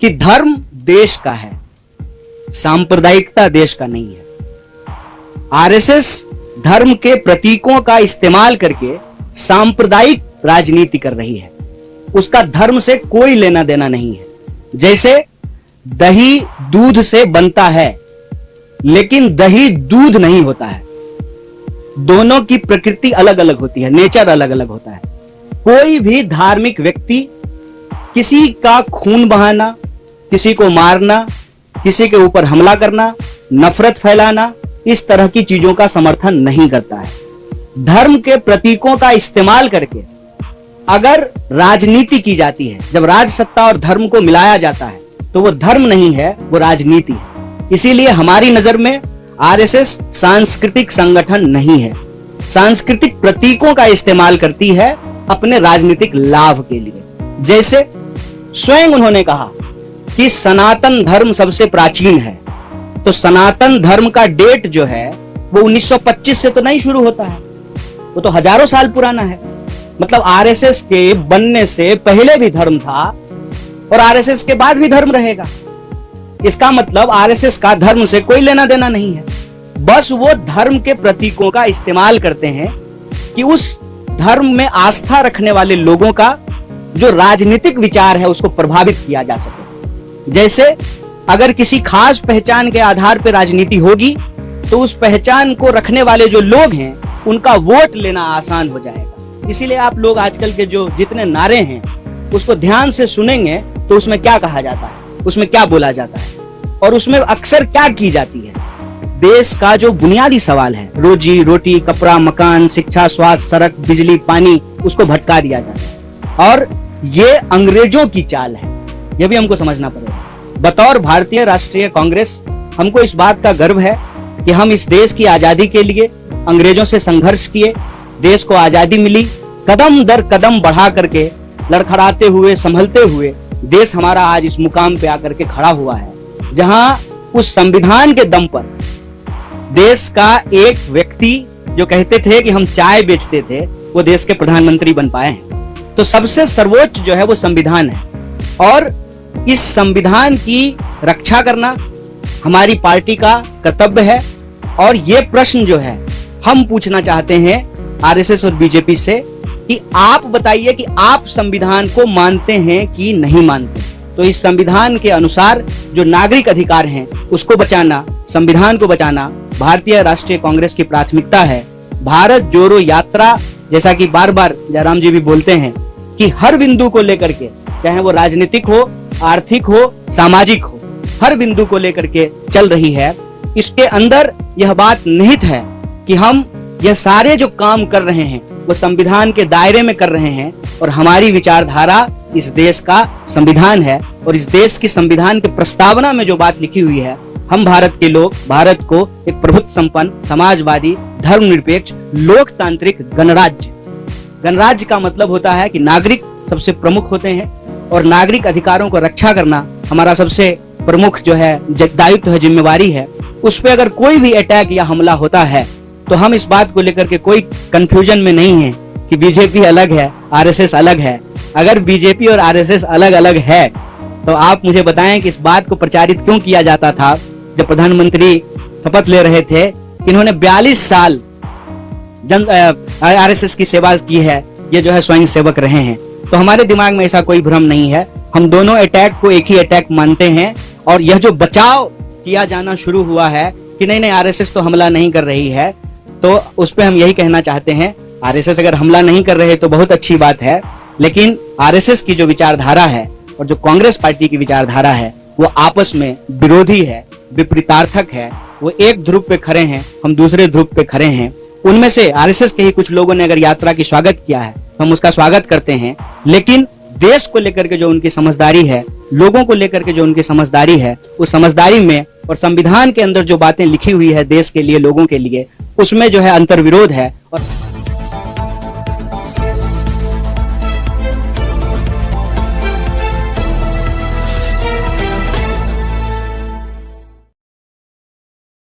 कि धर्म देश का है, सांप्रदायिकता देश का नहीं है। आरएसएस धर्म के प्रतीकों का इस्तेमाल करके सांप्रदायिक राजनीति कर रही है, उसका धर्म से कोई लेना देना नहीं है। जैसे दही दूध से बनता है, लेकिन दही दूध नहीं होता है, दोनों की प्रकृति अलग अलग होती है, नेचर अलग अलग होता है। कोई भी धार्मिक व्यक्ति किसी का खून बहाना, किसी को मारना, किसी के ऊपर हमला करना, नफरत फैलाना, इस तरह की चीजों का समर्थन नहीं करता है। धर्म के प्रतीकों का इस्तेमाल करके अगर राजनीति की जाती है, जब राज सत्ता और धर्म को मिलाया जाता है, तो वो धर्म नहीं है, वो राजनीति है। इसीलिए हमारी नजर में आरएसएस सांस्कृतिक संगठन नहीं है, सांस्कृतिक प्रतीकों का इस्तेमाल करती है अपने राजनीतिक लाभ के लिए। जैसे स्वयं उन्होंने कहा कि सनातन धर्म सबसे प्राचीन है, तो सनातन धर्म का डेट जो है वो 1925 से तो नहीं शुरू होता है, वो तो हजारों साल पुराना है। मतलब आरएसएस के बनने से पहले भी धर्म था और आरएसएस के बाद भी धर्म रहेगा। इसका मतलब आरएसएस का धर्म से कोई लेना देना नहीं है, बस वो धर्म के प्रतीकों का इस्तेमाल करते हैं कि उस धर्म में आस्था रखने वाले लोगों का जो राजनीतिक विचार है उसको प्रभावित किया जा सके। जैसे अगर किसी खास पहचान के आधार पर राजनीति होगी तो उस पहचान को रखने वाले जो लोग हैं उनका वोट लेना आसान हो जाएगा। इसीलिए आप लोग आजकल के जो जितने नारे हैं उसको ध्यान से सुनेंगे तो उसमें क्या कहा जाता है, उसमें क्या बोला जाता है और उसमें अक्सर क्या की जाती है। देश का जो बुनियादी सवाल है, रोजी रोटी, कपड़ा, मकान, शिक्षा, स्वास्थ्य, सड़क, बिजली, पानी, उसको भटका दिया जाता है। और ये अंग्रेजों की चाल है, यह भी हमको समझना पड़ेगा। बतौर भारतीय राष्ट्रीय कांग्रेस हमको इस बात का गर्व है कि हम इस देश की आजादी के लिए अंग्रेजों से संघर्ष किए, देश को आजादी मिली, कदम दर कदम बढ़ा करके लड़खड़ाते हुए, संभलते हुए देश हमारा आज इस मुकाम पे आकर के खड़ा हुआ है, जहां उस संविधान के दम पर देश का एक व्यक्ति जो कहते थे कि हम चाय बेचते थे, वो देश के प्रधानमंत्री बन पाए हैं। तो सबसे सर्वोच्च जो है वो संविधान है और इस संविधान की रक्षा करना हमारी पार्टी का कर्तव्य है। और ये प्रश्न जो है हम पूछना चाहते हैं आरएसएस और बीजेपी से कि आप बताइए कि आप संविधान को मानते हैं कि नहीं मानते। तो इस संविधान के अनुसार जो नागरिक अधिकार हैं उसको बचाना, संविधान को बचाना भारतीय राष्ट्रीय कांग्रेस की प्राथमिकता है। भारत जोड़ो यात्रा, जैसा कि बार बार जयराम जी भी बोलते हैं कि हर बिंदु को लेकर के, चाहे वो राजनीतिक हो, आर्थिक हो, सामाजिक हो, हर बिंदु को लेकर के चल रही है। इसके अंदर यह बात निहित है कि हम यह सारे जो काम कर रहे हैं वो संविधान के दायरे में कर रहे हैं और हमारी विचारधारा इस देश का संविधान है। और इस देश की संविधान के प्रस्तावना में जो बात लिखी हुई है, हम भारत के लोग भारत को एक प्रभुत्व संपन्न, समाजवादी, धर्मनिरपेक्ष, लोकतांत्रिक गणराज्य, गणराज्य का मतलब होता है कि नागरिक सबसे प्रमुख होते हैं और नागरिक अधिकारों को रक्षा करना हमारा सबसे प्रमुख जो है दायित्व है, जिम्मेवारी है। उस पर अगर कोई भी अटैक या हमला होता है तो हम इस बात को लेकर के कोई कंफ्यूजन में नहीं है कि बीजेपी अलग है, आरएसएस अलग है। अगर बीजेपी और आरएसएस अलग अलग है तो आप मुझे बताएं कि इस बात को प्रचारित क्यों किया जाता था जब प्रधानमंत्री शपथ ले रहे थे कि इन्होंने 42 साल आरएसएस की सेवा की है, ये जो है स्वयं सेवक रहे हैं। तो हमारे दिमाग में ऐसा कोई भ्रम नहीं है, हम दोनों अटैक को एक ही अटैक मानते हैं। और यह जो बचाव किया जाना शुरू हुआ है कि नहीं आरएसएस तो हमला नहीं कर रही है, तो उस पर हम यही कहना चाहते हैं, आरएसएस अगर हमला नहीं कर रहे तो बहुत अच्छी बात है, लेकिन आरएसएस की जो विचारधारा है और जो कांग्रेस पार्टी की विचारधारा है वो आपस में विरोधी है, विपरीतार्थक है। वो एक ध्रुव पे खड़े हैं, हम दूसरे ध्रुव पे खड़े हैं। उनमें से आरएसएस के ही कुछ लोगों ने अगर यात्रा की स्वागत किया है तो हम उसका स्वागत करते हैं, लेकिन देश को लेकर के जो उनकी समझदारी है, लोगों को लेकर के जो उनकी समझदारी है, उस समझदारी में और संविधान के अंदर जो बातें लिखी हुई है देश के लिए, लोगों के लिए, उसमें जो है अंतर्विरोध है। और